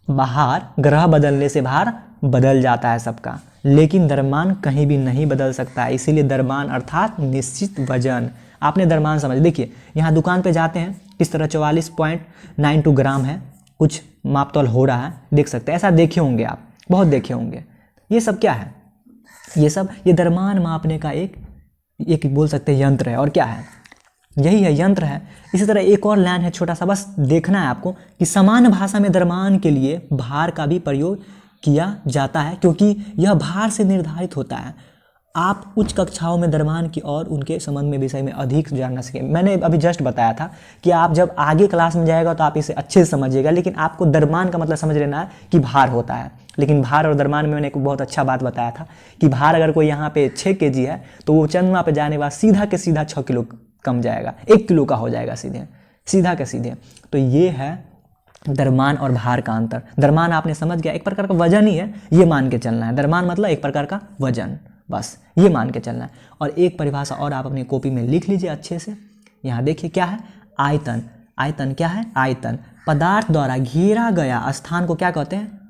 बाहर ग्रह बदलने से भार बदल जाता है सबका, लेकिन द्रव्यमान कहीं भी नहीं बदल सकता है। इसीलिए द्रव्यमान अर्थात निश्चित वजन। आपने द्रव्यमान समझ, देखिए यहाँ दुकान पे जाते हैं, किस तरह 44.92 ग्राम है, कुछ मापतौल हो रहा है, देख सकते हैं। ऐसा देखे होंगे आप, बहुत देखे होंगे। ये सब क्या है? ये द्रव्यमान मापने का एक बोल सकते हैं यंत्र है। और क्या है? यही है, यंत्र है। इसी तरह एक और लाइन है छोटा सा, बस देखना है आपको, कि समान भाषा में द्रव्यमान के लिए भार का भी प्रयोग किया जाता है, क्योंकि यह भार से निर्धारित होता है। आप उच्च कक्षाओं में द्रव्यमान की और उनके संबंध में विषय में अधिक जानना सीखें। मैंने अभी जस्ट बताया था कि आप जब आगे क्लास में जाएगा तो आप इसे अच्छे से समझिएगा, लेकिन आपको द्रव्यमान का मतलब समझ लेना है कि भार होता है। लेकिन भार और द्रव्यमान में मैंने एक बहुत अच्छा बात बताया था कि भार अगर कोई यहाँ पे 6 kg है तो वो चंद्रमा पे जाने के बाद सीधा के सीधा 6 किलो कम जाएगा, 1 किलो का हो जाएगा सीधा के सीधे। तो ये है द्रव्यमान और भार का अंतर। द्रव्यमान आपने समझ गया, एक प्रकार का वजन ही है, ये मान के चलना है। द्रव्यमान मतलब एक प्रकार का वजन, बस ये मान के चलना है। और एक परिभाषा और आप अपनी कॉपी में लिख लीजिए अच्छे से। यहाँ देखिए क्या है, आयतन। आयतन क्या है, आयतन पदार्थ द्वारा घेरा गया स्थान को क्या कहते हैं,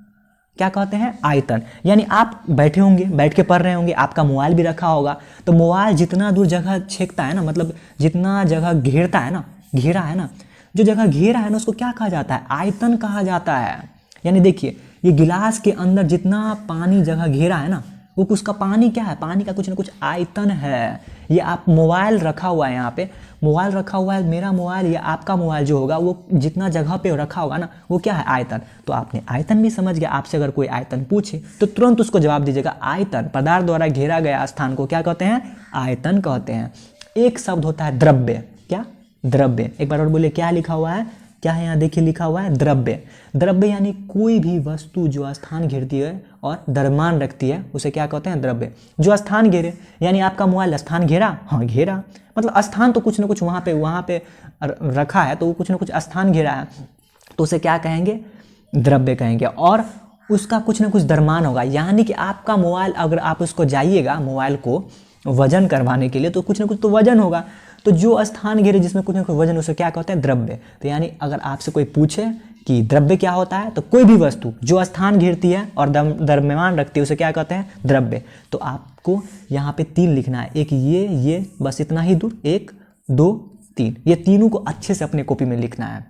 क्या कहते हैं, आयतन। यानी आप बैठे होंगे, बैठ के पढ़ रहे होंगे, आपका मोबाइल भी रखा होगा, तो मोबाइल जितना दूर जगह छेकता है ना, मतलब जितना जगह घेरता है ना, घेरा है ना, जो जगह घेरा है ना उसको क्या कहा जाता है, आयतन कहा जाता है। यानी देखिए ये गिलास के अंदर जितना पानी जगह घेरा है ना, वो उसका पानी क्या है, पानी का कुछ ना कुछ आयतन है। ये आप मोबाइल रखा हुआ है, यहाँ पे मोबाइल रखा हुआ है, मेरा मोबाइल या आपका मोबाइल जो होगा वो जितना जगह पे रखा होगा ना, वो क्या है, आयतन। तो आपने आयतन भी समझ गया। आपसे अगर कोई आयतन पूछे तो तुरंत उसको जवाब दीजिएगा आयतन। पदार्थ द्वारा घेरा गया स्थान को क्या कहते हैं, आयतन कहते हैं। एक शब्द होता है द्रव्य। क्या, द्रव्य। एक बार और बोले, क्या लिखा हुआ है, क्या है यहाँ देखिए लिखा हुआ है द्रव्य। द्रव्य यानी कोई भी वस्तु जो स्थान घेरती है और द्रव्यमान रखती है उसे क्या कहते हैं, द्रव्य। जो स्थान घेरे, यानी आपका मोबाइल स्थान घेरा, हाँ घेरा, मतलब स्थान तो कुछ ना कुछ वहाँ पे रखा है, तो वो कुछ ना कुछ स्थान घेरा है, तो उसे क्या कहेंगे, द्रव्य कहेंगे। और उसका कुछ ना कुछ द्रव्यमान होगा। यानी कि आपका मोबाइल, अगर आप उसको जाइएगा मोबाइल को वजन करवाने के लिए, तो कुछ ना कुछ तो वजन होगा। तो जो स्थान घेरे जिसमें कुछ ना कुछ वजन, उसे क्या कहते हैं, द्रव्य। तो यानी अगर आपसे कोई पूछे कि द्रव्य क्या होता है, तो कोई भी वस्तु जो स्थान घेरती है और द्रव्यमान रखती है उसे क्या कहते हैं, द्रव्य। तो आपको यहाँ पे 3 लिखना है, एक ये बस इतना ही दूर, 1 2 3, ये तीनों को अच्छे से अपने कॉपी में लिखना है,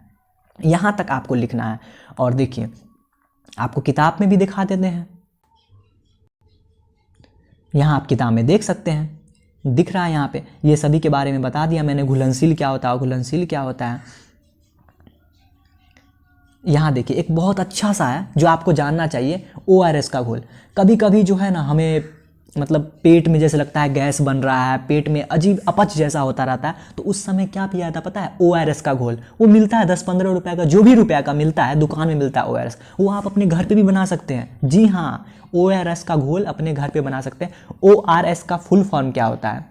यहाँ तक आपको लिखना है। और देखिए आपको किताब में भी दिखा देते हैं, यहाँ आप किताब में देख सकते हैं, दिख रहा है यहाँ पे, ये सभी के बारे में बता दिया मैंने। घुलनशील क्या होता है, घुलनशील क्या होता है। यहाँ देखिए एक बहुत अच्छा सा है जो आपको जानना चाहिए, ORS का घोल। कभी कभी जो है ना हमें मतलब पेट में जैसे लगता है गैस बन रहा है, पेट में अजीब अपच जैसा होता रहता है, तो उस समय क्या पिया जाता है पता है, ORS का घोल। वो मिलता है 10-15 रुपये का, जो भी रुपये का मिलता है, दुकान में मिलता है ORS। वो आप अपने घर पे भी बना सकते हैं। जी हाँ, ORS का घोल अपने घर पे बना सकते हैं। ORS का फुल फॉर्म क्या होता है,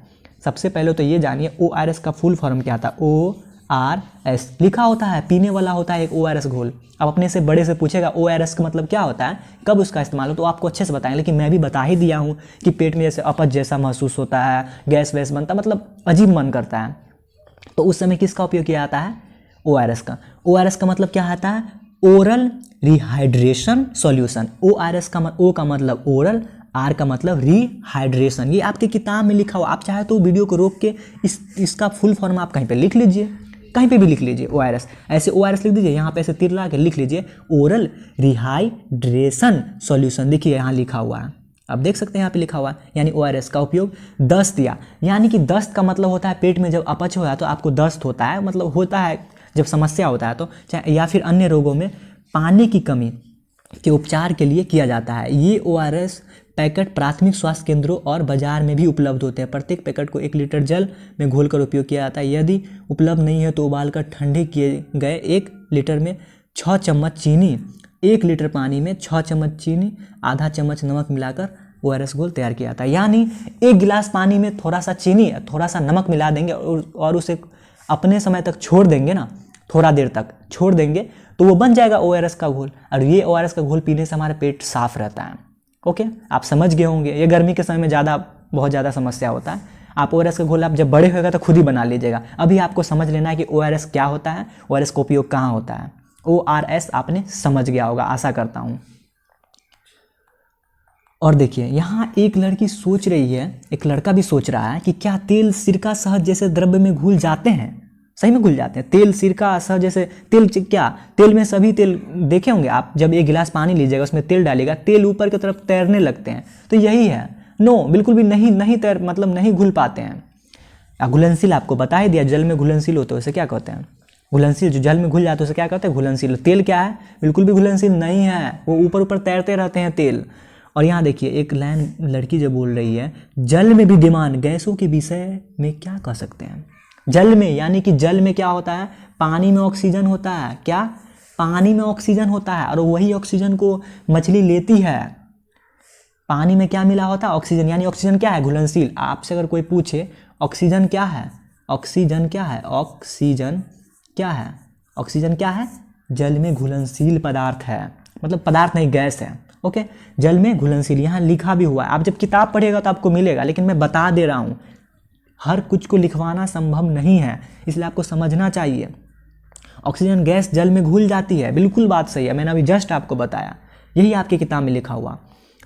सबसे पहले तो ये जानिए ORS का फुल फॉर्म क्या था। ORS लिखा होता है, पीने वाला होता है एक ORS घोल। अब अपने से बड़े से पूछेगा ORS का मतलब क्या होता है, कब उसका इस्तेमाल हो, तो आपको अच्छे से बताएंगे। लेकिन मैं भी बता ही दिया हूँ कि पेट में जैसे अपच जैसा महसूस होता है, गैस वैस बनता, मतलब अजीब मन करता है, तो उस समय किसका उपयोग किया जाता है, ORS का। ORS का मतलब क्या आता है, ओरल रिहाइड्रेशन सॉल्यूशन। ORS का O का मतलब ओरल, R का मतलब रिहाइड्रेशन। ये आपकी किताब में लिखा हुआ, आप चाहे तो वीडियो को रोक के इसका फुल फॉर्म आप कहीं पे लिख लीजिए, कहीं पे भी लिख लीजिए ORS, ऐसे ORS लिख दीजिए, यहाँ पे ऐसे तीर लगा के लिख लीजिए ओरल रिहाइड्रेशन सॉल्यूशन। देखिए यहाँ लिखा हुआ है, आप देख सकते हैं यहाँ पे लिखा हुआ है। यानी ORS का उपयोग दस्त, या यानी कि दस्त का मतलब होता है पेट में जब अपच हो तो आपको दस्त होता है, मतलब होता है जब समस्या होता है तो, चाहे या फिर अन्य रोगों में पानी की कमी के उपचार के लिए किया जाता है। ये ORS पैकेट प्राथमिक स्वास्थ्य केंद्रों और बाजार में भी उपलब्ध होते हैं। प्रत्येक पैकेट को 1 लीटर जल में घोलकर उपयोग किया जाता है। यदि उपलब्ध नहीं है तो उबालकर ठंडे किए गए 1 लीटर में 6 चम्मच चीनी, 1 लीटर पानी में 6 चम्मच चीनी, आधा चम्मच नमक मिलाकर ORS घोल तैयार किया जाता है। यानी 1 गिलास पानी में थोड़ा सा चीनी, थोड़ा सा नमक मिला देंगे और उसे अपने समय तक छोड़ देंगे ना, थोड़ा देर तक छोड़ देंगे, तो वो बन जाएगा ORS का घोल। और ये ORS का घोल पीने से हमारा पेट साफ रहता है। ओके, आप समझ गए होंगे। ये गर्मी के समय में बहुत ज़्यादा समस्या होता है। आप ORS का घोल आप जब बड़े होगा तो खुद ही बना लीजिएगा। अभी आपको समझ लेना है कि ORS क्या होता है, ORS का उपयोग कहाँ होता है। ORS आपने समझ गया होगा, आशा करता हूँ। और देखिए यहाँ एक लड़की सोच रही है, एक लड़का भी सोच रहा है कि क्या तेल, सिरका, शहद जैसे द्रव्य में घुल जाते हैं। सही में घुल जाते हैं। तेल, सिरका, शहद जैसे तेल, क्या तेल में सभी तेल देखे होंगे आप, जब 1 गिलास पानी लीजिएगा उसमें तेल डालिएगा, तेल ऊपर की तरफ तैरने लगते हैं, तो यही है। नो, बिल्कुल भी नहीं तैर, मतलब नहीं घुल पाते हैं। घुलनशील आपको बता ही दिया, जल में घुलनशील होते हैं उसे क्या कहते हैं, घुलनशील। जो जल में घुल जाते हैं उसे क्या कहते हैं, घुलनशील। तेल क्या है, बिल्कुल भी घुलनशील नहीं है, वो ऊपर ऊपर तैरते रहते हैं तेल। और यहाँ देखिए एक लाइन लड़की जो बोल रही है, जल में विद्यमान गैसों के विषय में क्या कह सकते हैं। जल में, यानी कि जल में क्या होता है, पानी में ऑक्सीजन होता है। क्या, पानी में ऑक्सीजन होता है, और वही ऑक्सीजन को मछली लेती है। पानी में क्या मिला होता है, ऑक्सीजन, यानी ऑक्सीजन क्या है, घुलनशील। आपसे अगर कोई पूछे ऑक्सीजन क्या है, ऑक्सीजन क्या है, ऑक्सीजन क्या है, ऑक्सीजन क्या है, जल में घुलनशील पदार्थ है, मतलब पदार्थ नहीं, गैस है। ओके, जल में घुलनशील, यहाँ लिखा भी हुआ है। आप जब किताब पढ़िएगा तो आपको मिलेगा, लेकिन मैं बता दे रहा हूँ, हर कुछ को लिखवाना संभव नहीं है, इसलिए आपको समझना चाहिए। ऑक्सीजन गैस जल में घुल जाती है, बिल्कुल बात सही है, मैंने अभी जस्ट आपको बताया, यही आपकी किताब में लिखा हुआ।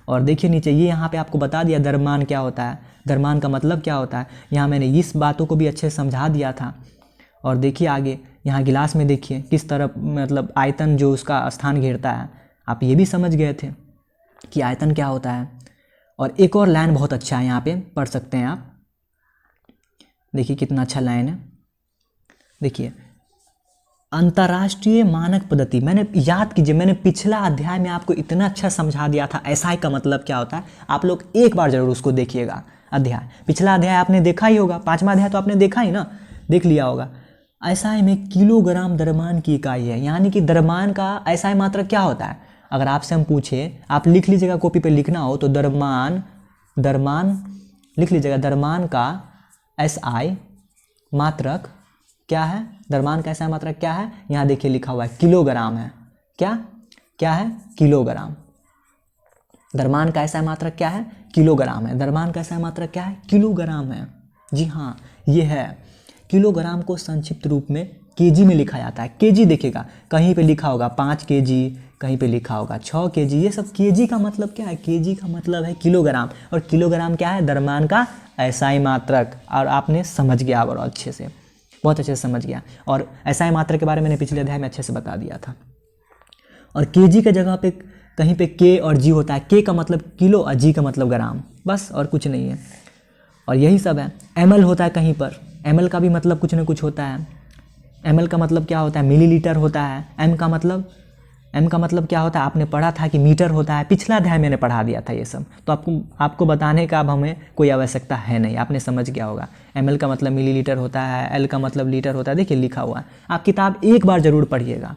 और देखिए नीचे ये यहाँ पे आपको बता दिया द्रव्यमान क्या होता है, द्रव्यमान का मतलब क्या होता है। यहाँ मैंने इस बातों को भी अच्छे से समझा दिया था। और देखिए आगे यहाँ गिलास में देखिए किस तरह मतलब आयतन जो उसका स्थान घेरता है, आप ये भी समझ गए थे कि आयतन क्या होता है। और एक और लाइन बहुत अच्छा है, यहाँ पे पढ़ सकते हैं आप, देखिए कितना अच्छा लाइन है। देखिए अंतर्राष्ट्रीय मानक पद्धति, मैंने याद कीजिए, मैंने पिछला अध्याय में आपको इतना अच्छा समझा दिया था एसआई का मतलब क्या होता है। आप लोग एक बार जरूर उसको देखिएगा अध्याय, पिछला अध्याय आपने देखा ही होगा, 5वां अध्याय तो आपने देखा ही ना, देख लिया होगा। एसआई में किलोग्राम द्रव्यमान की इकाई है, यानी कि द्रव्यमान का एसआई मात्रक क्या होता है। अगर आपसे हम पूछे, आप लिख लीजिएगा, कॉपी पे लिखना हो तो द्रव्यमान लिख लीजिएगा, द्रव्यमान का एसआई मात्रक क्या है, द्रव्यमान का एसआई मात्रक क्या है, यहाँ देखिए लिखा हुआ है किलोग्राम है। क्या है, किलोग्राम। द्रव्यमान का एसआई मात्रक क्या है, किलोग्राम है। द्रव्यमान का एसआई मात्रक क्या है, किलोग्राम है। जी हाँ, ये है। किलोग्राम को संक्षिप्त रूप में केजी में लिखा जाता है। केजी देखिएगा, कहीं पे लिखा होगा 5 केजी, कहीं पे लिखा होगा 6 केजी, ये सब केजी का मतलब क्या है, केजी का मतलब है किलोग्राम। और किलोग्राम क्या है, द्रव्यमान का एसआई मात्रक। और आपने समझ गया बड़ा अच्छे से, बहुत अच्छे से समझ गया। और एसआई मात्रक के बारे में मैंने पिछले अध्याय में अच्छे से बता दिया था। और केजी के जगह पे कहीं पे के और जी होता है, के का मतलब किलो और जी का मतलब ग्राम, बस और कुछ नहीं है। और यही सब है। एमएल होता है कहीं पर, एमएल का भी मतलब कुछ ना कुछ होता है। एमएल का मतलब क्या होता है, मिलीलीटर होता है। एम का मतलब क्या होता है, आपने पढ़ा था कि मीटर होता है, पिछला अध्याय मैंने पढ़ा दिया था ये सब, तो आपको बताने का अब हमें कोई आवश्यकता है नहीं, आपने समझ गया होगा। एमएल का मतलब मिलीलीटर होता है, एल का मतलब लीटर होता है, देखिए लिखा हुआ है। आप किताब एक बार जरूर पढ़िएगा,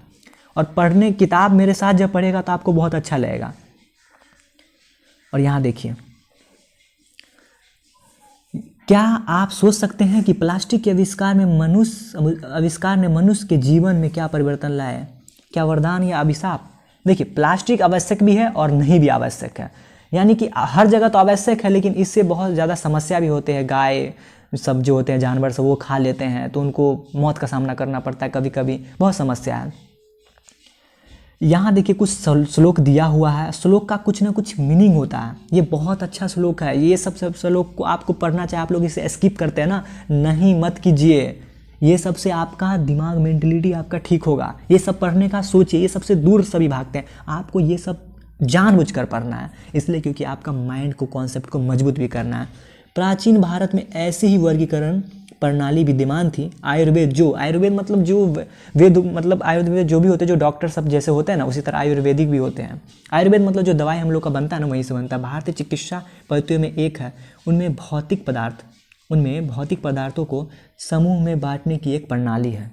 और किताब मेरे साथ जब पढ़ेगा तो आपको बहुत अच्छा लगेगा। और यहाँ देखिए, क्या आप सोच सकते हैं कि प्लास्टिक के आविष्कार ने मनुष्य के जीवन में क्या परिवर्तन लाया है, क्या वरदान या अभिशाप। देखिए प्लास्टिक आवश्यक भी है और नहीं भी आवश्यक है, यानी कि हर जगह तो आवश्यक है, लेकिन इससे बहुत ज़्यादा समस्या भी होते हैं। गाय सब जो होते हैं, जानवर सब, वो खा लेते हैं तो उनको मौत का सामना करना पड़ता है कभी कभी, बहुत समस्या है। यहाँ देखिए कुछ श्लोक दिया हुआ है, श्लोक का कुछ ना कुछ मीनिंग होता है। ये बहुत अच्छा श्लोक है, ये सब श्लोक को आपको पढ़ना चाहिए। आप लोग इसे स्किप करते हैं ना, नहीं मत कीजिए, ये सबसे आपका दिमाग, मेंटलिटी आपका ठीक होगा। ये सब पढ़ने का सोचिए, ये सबसे दूर सभी भागते हैं। आपको ये सब जानबूझकर पढ़ना है, इसलिए क्योंकि आपका माइंड को, कॉन्सेप्ट को मजबूत भी करना है। प्राचीन भारत में ऐसी ही वर्गीकरण प्रणाली विद्यमान थी। आयुर्वेद मतलब जो वेद, मतलब आयुर्वेद जो भी होते हैं, जो डॉक्टर सब जैसे होते हैं ना, उसी तरह आयुर्वेदिक भी होते हैं। आयुर्वेद मतलब जो दवाई हम लोग का बनता है ना, वहीं से बनता है। भारतीय चिकित्सा पद्धतियों में एक है, उनमें भौतिक पदार्थों को समूह में बांटने की एक प्रणाली है।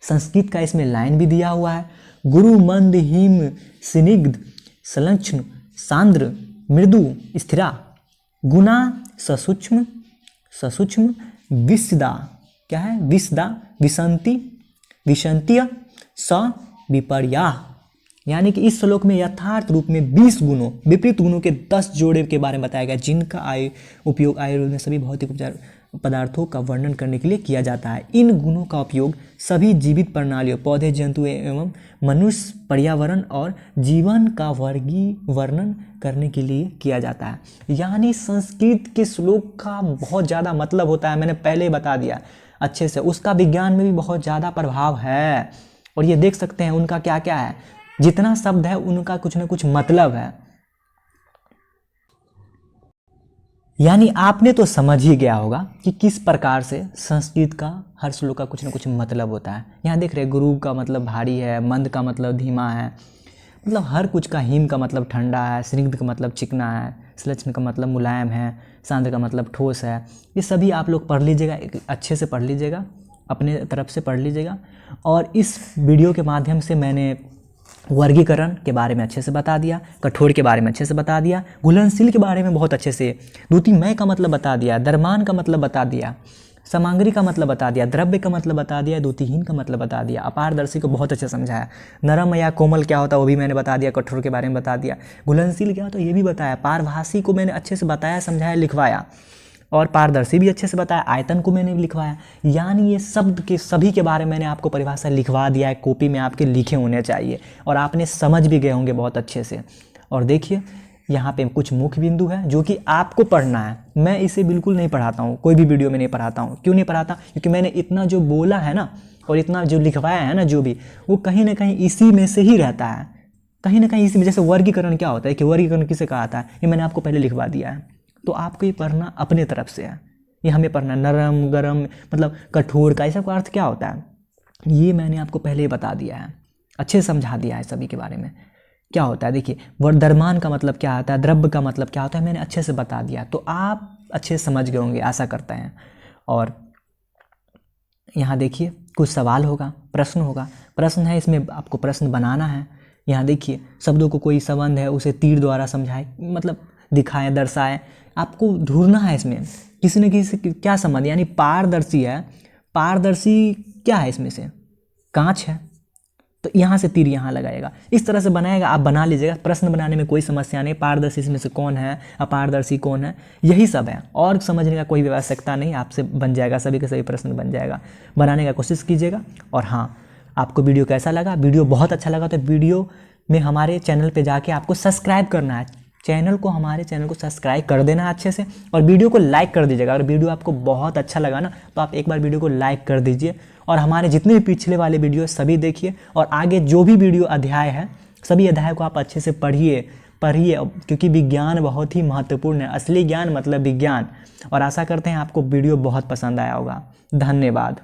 संस्कृत का इसमें लाइन भी दिया हुआ है, गुरु मंद हिम स्निग्ध संलक्षण सांद्र मृदु स्थिरा गुना ससूक्ष्म विशदा, क्या है, विशदा विसंतीय स विपर्या। यानी कि इस श्लोक में यथार्थ रूप में 20 गुणों, विपरीत गुणों के 10 जोड़े के बारे में बताया गया, जिनका उपयोग आयुर्वेद में सभी भौतिक उपचार पदार्थों का वर्णन करने के लिए किया जाता है। इन गुणों का उपयोग सभी जीवित प्रणालियों, पौधे, जंतु एवं मनुष्य, पर्यावरण और जीवन का वर्णन करने के लिए किया जाता है। यानी संस्कृत के श्लोक का बहुत ज़्यादा मतलब होता है, मैंने पहले ही बता दिया अच्छे से। उसका विज्ञान में भी बहुत ज़्यादा प्रभाव है, और ये देख सकते हैं उनका क्या क्या है, जितना शब्द है उनका कुछ ना कुछ मतलब है। यानी आपने तो समझ ही गया होगा कि किस प्रकार से संस्कृत का हर श्लोक का कुछ ना कुछ मतलब होता है। यहाँ देख रहे हैं, गुरु का मतलब भारी है, मंद का मतलब धीमा है, मतलब हर कुछ का। हिम का मतलब ठंडा है, स्निग्ध का मतलब चिकना है, श्लेष्म का मतलब मुलायम है, सांद्र का मतलब ठोस है। ये सभी आप लोग पढ़ लीजिएगा, अच्छे से पढ़ लीजिएगा, अपने तरफ से पढ़ लीजिएगा। और इस वीडियो के माध्यम से मैंने वर्गीकरण के बारे में अच्छे से बता दिया, कठोर के बारे में अच्छे से बता दिया, घुलनशील के बारे में बहुत अच्छे से, द्युतिमय का मतलब बता दिया, द्रव्यमान का मतलब बता दिया, सामग्री का मतलब बता दिया, द्रव्य का मतलब बता दिया, द्युतिहीन का मतलब बता दिया, अपारदर्शी को बहुत अच्छे से समझाया, नरम या कोमल क्या होता है वो भी मैंने बता दिया, कठोर के बारे में बता दिया, घुलनशील क्या होता है ये भी बताया, पारभासी को मैंने अच्छे से बताया, समझाया, लिखवाया, और पारदर्शी भी अच्छे से बताया, आयतन को मैंने लिखवाया। यानी ये शब्द के सभी के बारे में मैंने आपको परिभाषा लिखवा दिया है, कॉपी में आपके लिखे होने चाहिए और आपने समझ भी गए होंगे बहुत अच्छे से। और देखिए यहाँ पे कुछ मुख्य बिंदु है जो कि आपको पढ़ना है। मैं इसे बिल्कुल नहीं पढ़ाता हूँ, कोई भी वीडियो में नहीं पढ़ाता हूँ। क्यों नहीं पढ़ाता? क्योंकि मैंने इतना जो बोला है ना और इतना जो लिखवाया है ना, जो भी, वो कहीं ना कहीं इसी में से ही रहता है, कहीं ना कहीं इसी में। जैसे वर्गीकरण क्या होता है कि वर्गीकरण किसे कहा जाता है, ये मैंने आपको पहले लिखवा दिया है। तो आपको ये पढ़ना अपने तरफ से है, ये हमें पढ़ना। नरम, गरम, मतलब कठोर का ऐसा अर्थ क्या होता है ये मैंने आपको पहले ही बता दिया है, अच्छे से समझा दिया है सभी के बारे में क्या होता है। देखिए द्रव्यमान का मतलब क्या होता है, द्रव्य का मतलब क्या होता है, मैंने अच्छे से बता दिया, तो आप अच्छे से समझ गए होंगे, आशा करते हैं। और यहाँ देखिए कुछ सवाल होगा, प्रश्न होगा, प्रश्न है, इसमें आपको प्रश्न बनाना है। यहाँ देखिए शब्दों को कोई संबंध है उसे तीर द्वारा समझाए, मतलब दिखाएं, दर्शाएं, आपको ढूंढना है इसमें किसी न किसी से क्या संबंध। यानी पारदर्शी है, पारदर्शी क्या है, इसमें से कांच है, तो यहाँ से तीर यहाँ लगाएगा, इस तरह से बनाएगा, आप बना लीजिएगा। प्रश्न बनाने में कोई समस्या नहीं। पारदर्शी इसमें से कौन है, अपारदर्शी कौन है, यही सब है, और समझने का कोई भी आवश्यकता नहीं, आपसे बन जाएगा, सभी के सभी प्रश्न बन जाएगा। बनाने का कोशिश कीजिएगा। और हाँ, आपको वीडियो कैसा लगा? वीडियो बहुत अच्छा लगा तो वीडियो में हमारे चैनल पर जाके आपको सब्सक्राइब करना है, हमारे चैनल को सब्सक्राइब कर देना है अच्छे से, और वीडियो को लाइक कर दीजिएगा। अगर वीडियो आपको बहुत अच्छा लगा ना तो आप एक बार वीडियो को लाइक कर दीजिए, और हमारे जितने भी पिछले वाले वीडियो सभी देखिए, और आगे जो भी वीडियो अध्याय है सभी अध्याय को आप अच्छे से पढ़िए, क्योंकि विज्ञान बहुत ही महत्वपूर्ण है, असली ज्ञान मतलब विज्ञान। और आशा करते हैं आपको वीडियो बहुत पसंद आया होगा। धन्यवाद।